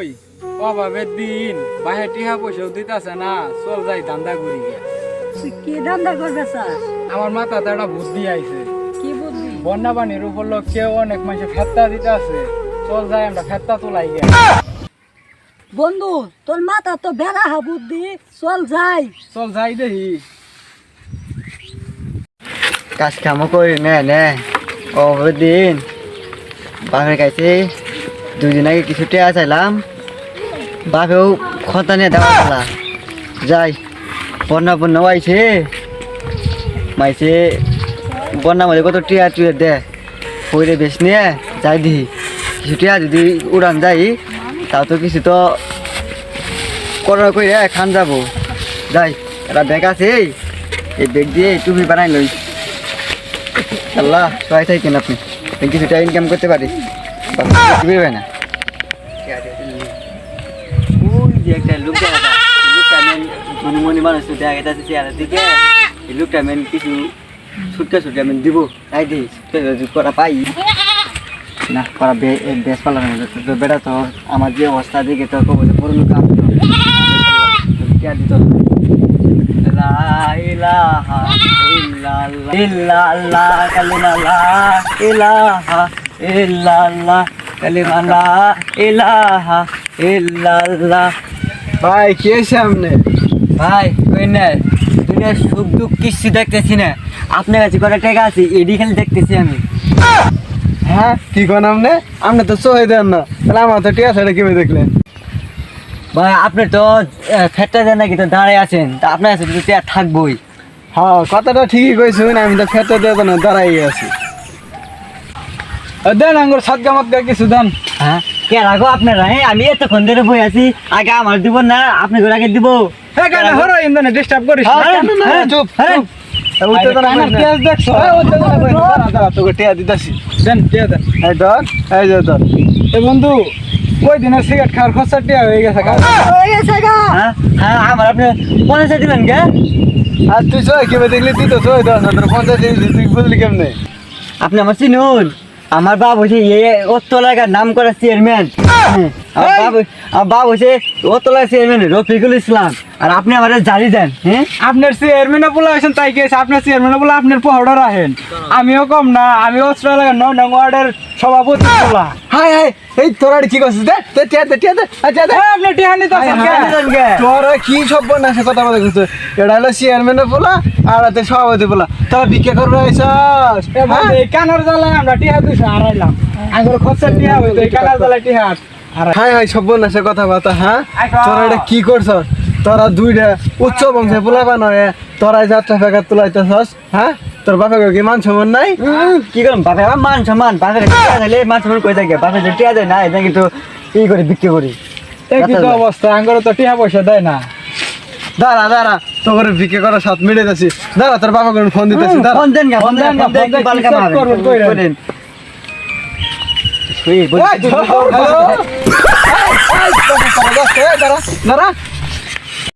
ওই অভাবের দিন বাহে টিহা পয়সাও দিতেছে না, চল যাই ধান্দা করি গে। তুই কি ধান্দা করবে স্যার? আমার মাথাতে একটা বুদ্ধি আইছে। কি বুদ্ধি? বন্যা পানির উপলক্ষে অনেক মানুষ ফেত্তা দিতে আছে, চল যাই আমরা ফেত্তা তোলাই গে। বন্ধু, তোর মাথা তো বেড়া হা বুদ্ধি, চল যাই। চল যাই দেখি। কাজ কামও করি নে অভাবের দিন বাপের কাছে 2 দিন আগে কিছু টেয়া চাইলাম, বাপেও খতা নিয়ে দেওয়া খেলা যাই। বন্যা আইছে, মাইছে বন্যা মধ্যে কত টিয়া টুয়ে দে পরে বেশ নিয়ে যাই দিই। কিছু টিয়া যদি উড়ান যাই তাও তো কিছু তো করার করে খান যাবো। যাই, একটা ব্যাগ আছে, এই ব্যাগ দিয়ে টুপি বানাই লই। আল্লাহ সহায় থাকেন আপনি, কিছুটা ইনকাম করতে পারি না। ওই যে একটা লোক দেখা যায়, লোকটা মেন মনি মানুষ তো দেখা গেছে চেয়ারের দিকে, এই লোকটা মেন কিছু ছুটকা আমি দিব তাই দিই করা পাই না। করা বেশ পালাম তো বেটা, তো আমার যে অবস্থা দিকে তো কবলে পুরনো কাম দিত লা ইলাহা ইল্লাল্লাহ ইল্লাল্লাহ কালিমা লা ইলাহা ইল্লাল্লাহ কালিমা লা ইলাহা ইল্লাল্লাহ। ভাই কে সামনে? ভাই কই না, দুনিয়ার সুখ দুঃখ কিছু দেখতেছি না, আপনার কাছে কটা টাকা আছে এডি খালি দেখতেছি আমি। হ্যাঁ কি কোন আমনে? আমনে তো সহায় দেন না, তাহলে আমার তো টিয়া ছাড়া কিভাবে দেখলেন? ভাই আপনি তো ফেটটা দেন নাকি, তো দাঁড়ায় আছেন, তা আপনার কাছে তো টাকা থাকবোই। হ্যাঁ কথাটা ঠিকই কইছুন, আমি তো ফেটে দিয়ে না দাঁড়াই আছি। দেন আঙ্গুর সাতগা মাতগা কিছু দেন। হ্যাঁ কে রাখো আপনারা? হ্যাঁ আমি এতক্ষণ ধরে বই আছি, আগে আমার দিব না, আপনি করে আগে দিব। হ্যাঁ কেন হরো ইন্দনে ডিস্টার্ব করিস না। চুপ চুপ। দেখছো তোকে টিয়া দিতেছি, দেন টিয়া দেন। এই ধর, এই যে ধর। এ বন্ধু, ওই দিনের সিগারেট খাওয়ার খরচা টিয়া হয়ে গেছে। হয়ে গেছে গা। হ্যাঁ হ্যাঁ আমার আপনি 50 দিলেন কে? আর তুই সবাই কেমন দেখলি? তুই তো সবাই দশ না, তোর 50 দিয়েছিস, তুই বুঝলি কেমনে? আপনি আমার চিনুন? আমার বাপ হচ্ছে ওতলাগার নাম করা চেয়ারম্যান। আমার বাপ হচ্ছে ওতলা চেয়ারম্যান রফিকুল ইসলাম, আর আপনি আমার জারি দেন। হ্যাঁ আপনার চেয়ারম্যানে বলে আসেন তাই গেছে, আপনার চেয়ারম্যানে বলে আপনার পাউডার আহেন। আমিও কম না, আমি অস্ট্রেলিয়ার 9 নং ওয়ার্ডের সভাপতি বলা। হাই হাই, এই তোরা কি করছিস? দে দে টিয়া দে টিয়া দে। আচ্ছা দে, আপনি টিয়া নিতে আসেন কে? তোরা কি সব বনাসে কথা বলে গেছিস? এটা হলো চেয়ারম্যানে বলা আর এতে সভাপতি বলা, তোরা ভিক্ষা করবে আইছস? এই কানার জ্বালায় আমরা টিয়া দিছি হারাইলাম। আঙ্গুর খরচা টিয়া হইতো, এই কানার জ্বালায় টিয়া হাই হাই সব বনাসে কথা বাতা। হ্যাঁ তোরা এটা কি করছস? তোরা দুইটা উচ্চ বংশে পোলাবা নয়, তোরাই যাত্রা ফেকার তুলাইতেছস। হ্যাঁ তোর বাপে কি মান সম্মান নাই? কি করুন বাপে, আমার মান সম্মান বাপের টিয়া দিলে মান সম্মান কই থাকে, বাপের যে টিয়া দেয় না এটা কিন্তু ই করে বিক্রি করি। কি তো অবস্থা, আঙ্গুর তো টিয়া পয়সা দেয় না। দাঁড়া দাঁড়া, তোর ভিক্ষা করার সাথ মিলে যাচ্ছি। দাঁড়া তোর বাবা করে ফোন দিতেছি। ফোন দেন গা, ফোন দেন গা, ফোন দেন বালকা মারবেন করেন। দাঁড়া দাঁড়া